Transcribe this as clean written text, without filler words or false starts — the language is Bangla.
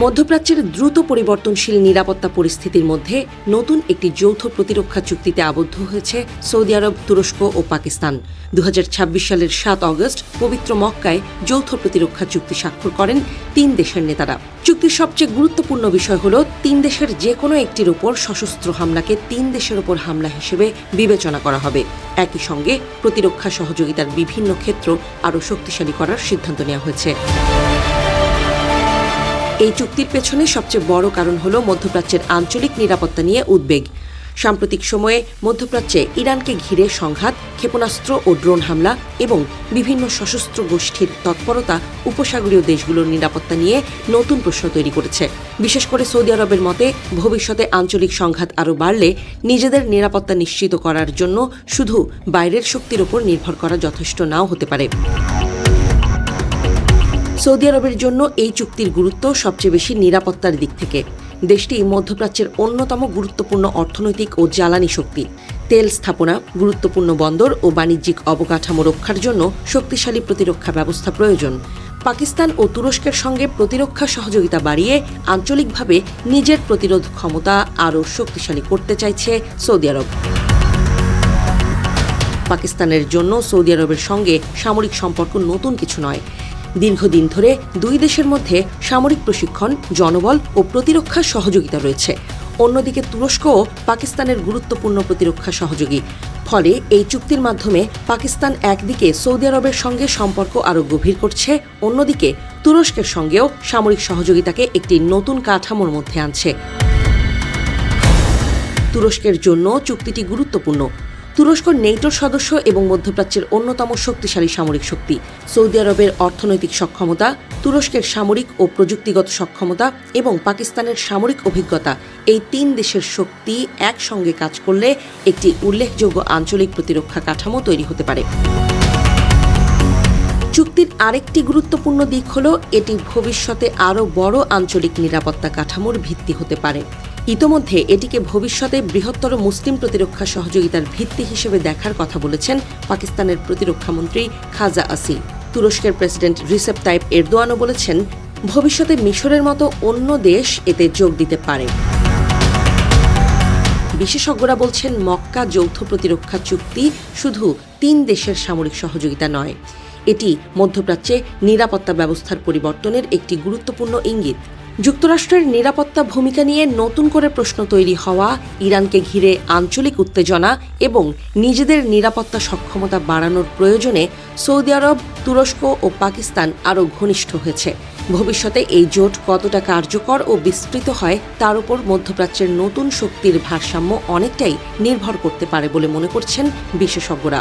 মধ্যপ্রাচ্যের দ্রুত পরিবর্তনশীল নিরাপত্তা পরিস্থিতির মধ্যে নতুন একটি যৌথ প্রতিরক্ষা চুক্তিতে আবদ্ধ হয়েছে সৌদি আরব, তুরস্ক ও পাকিস্তান। 2026 সালের 7 অগস্ট পবিত্র মক্কায় যৌথ প্রতিরক্ষা চুক্তি স্বাক্ষর করেন তিন দেশের নেতারা। চুক্তির সবচেয়ে গুরুত্বপূর্ণ বিষয় হল তিন দেশের যে কোনো একটির উপর সশস্ত্র হামলাকে তিন দেশের উপর হামলা হিসেবে বিবেচনা করা হবে। একই সঙ্গে প্রতিরক্ষা সহযোগিতার বিভিন্ন ক্ষেত্র আরও শক্তিশালী করার সিদ্ধান্ত নেওয়া হয়েছে। এই চুক্তির পেছনে সবচেয়ে বড় কারণ হল মধ্যপ্রাচ্যের আঞ্চলিক নিরাপত্তা নিয়ে উদ্বেগ। সাম্প্রতিক সময়ে মধ্যপ্রাচ্যে ইরানকে ঘিরে সংঘাত, ক্ষেপণাস্ত্র ও ড্রোন হামলা এবং বিভিন্ন সশস্ত্র গোষ্ঠীর তৎপরতা উপসাগরীয় দেশগুলোর নিরাপত্তা নিয়ে নতুন প্রশ্ন তৈরি করেছে। বিশেষ করে সৌদি আরবের মতে ভবিষ্যতে আঞ্চলিক সংঘাত আরও বাড়লে নিজেদের নিরাপত্তা নিশ্চিত করার জন্য শুধু বাইরের শক্তির উপর নির্ভর করা যথেষ্ট নাও হতে পারে। সৌদি আরবের জন্য এই চুক্তির গুরুত্ব সবচেয়ে বেশি নিরাপত্তার দিক থেকে। দেশটি মধ্যপ্রাচ্যের অন্যতম গুরুত্বপূর্ণ অর্থনৈতিক ও জ্বালানি শক্তি। তেল স্থাপনা, গুরুত্বপূর্ণ বন্দর ও বাণিজ্যিক অবকাঠামো রক্ষার জন্য শক্তিশালী প্রতিরক্ষা ব্যবস্থা প্রয়োজন। পাকিস্তান ও তুরস্কের সঙ্গে প্রতিরক্ষা সহযোগিতা বাড়িয়ে আঞ্চলিকভাবে নিজের প্রতিরোধ ক্ষমতা আরও শক্তিশালী করতে চাইছে সৌদি আরব। পাকিস্তানের জন্য সৌদি আরবের সঙ্গে সামরিক সম্পর্ক নতুন কিছু নয়। দীর্ঘদিন ধরে দুই দেশের মধ্যে সামরিক প্রশিক্ষণ, জনবল ও প্রতিরক্ষা সহযোগিতা রয়েছে। অন্যদিকে তুরস্কও পাকিস্তানের গুরুত্বপূর্ণ প্রতিরক্ষা সহযোগী। ফলে এই চুক্তির মাধ্যমে পাকিস্তান একদিকে সৌদি আরবের সঙ্গে সম্পর্ক আরও গভীর করছে, অন্যদিকে তুরস্কের সঙ্গেও সামরিক সহযোগিতাকে একটি নতুন কাঠামোর মধ্যে আনছে। তুরস্কের জন্য চুক্তিটি গুরুত্বপূর্ণ। তুরস্ক নেটোর সদস্য এবং মধ্যপ্রাচ্যের অন্যতম শক্তিশালী সামরিক শক্তি। সৌদি আরবের অর্থনৈতিক সক্ষমতা, তুরস্কের সামরিক ও প্রযুক্তিগত সক্ষমতা এবং পাকিস্তানের সামরিক অভিজ্ঞতা, এই তিন দেশের শক্তি একসঙ্গে কাজ করলে একটি উল্লেখযোগ্য আঞ্চলিক প্রতিরক্ষা কাঠামো তৈরি হতে পারে। চুক্তির আরেকটি গুরুত্বপূর্ণ দিক হল এটি ভবিষ্যতে আরও বড় আঞ্চলিক নিরাপত্তা কাঠামোর ভিত্তি হতে পারে। ইতোমধ্যে এটিকে ভবিষ্যতে বৃহত্তর মুসলিম প্রতিরক্ষা সহযোগিতার ভিত্তি হিসেবে দেখার কথা বলেছেন পাকিস্তানের প্রতিরক্ষামন্ত্রী খাজা আসি। তুরস্কের প্রেসিডেন্ট রিসেপ তাইপ এরদোয়ানও বলেছেন, ভবিষ্যতে মিশরের মতো অন্য দেশ এতে যোগ দিতে পারে। বিশেষজ্ঞরা বলছেন, মক্কা যৌথ প্রতিরক্ষা চুক্তি শুধু তিন দেশের সামরিক সহযোগিতা নয়, এটি মধ্যপ্রাচ্যে নিরাপত্তা ব্যবস্থার পরিবর্তনের একটি গুরুত্বপূর্ণ ইঙ্গিত। যুক্তরাষ্ট্রের নিরাপত্তা ভূমিকা নিয়ে নতুন করে প্রশ্ন তৈরি হওয়া, ইরানকে ঘিরে আঞ্চলিক উত্তেজনা এবং নিজেদের নিরাপত্তা সক্ষমতা বাড়ানোর প্রয়োজনে সৌদি আরব, তুরস্ক ও পাকিস্তান আরও ঘনিষ্ঠ হয়েছে। ভবিষ্যতে এই জোট কতটা কার্যকর ও বিস্তৃত হয় তার উপর মধ্যপ্রাচ্যের নতুন শক্তির ভারসাম্য অনেকটাই নির্ভর করতে পারে বলে মনে করছেন বিশেষজ্ঞরা।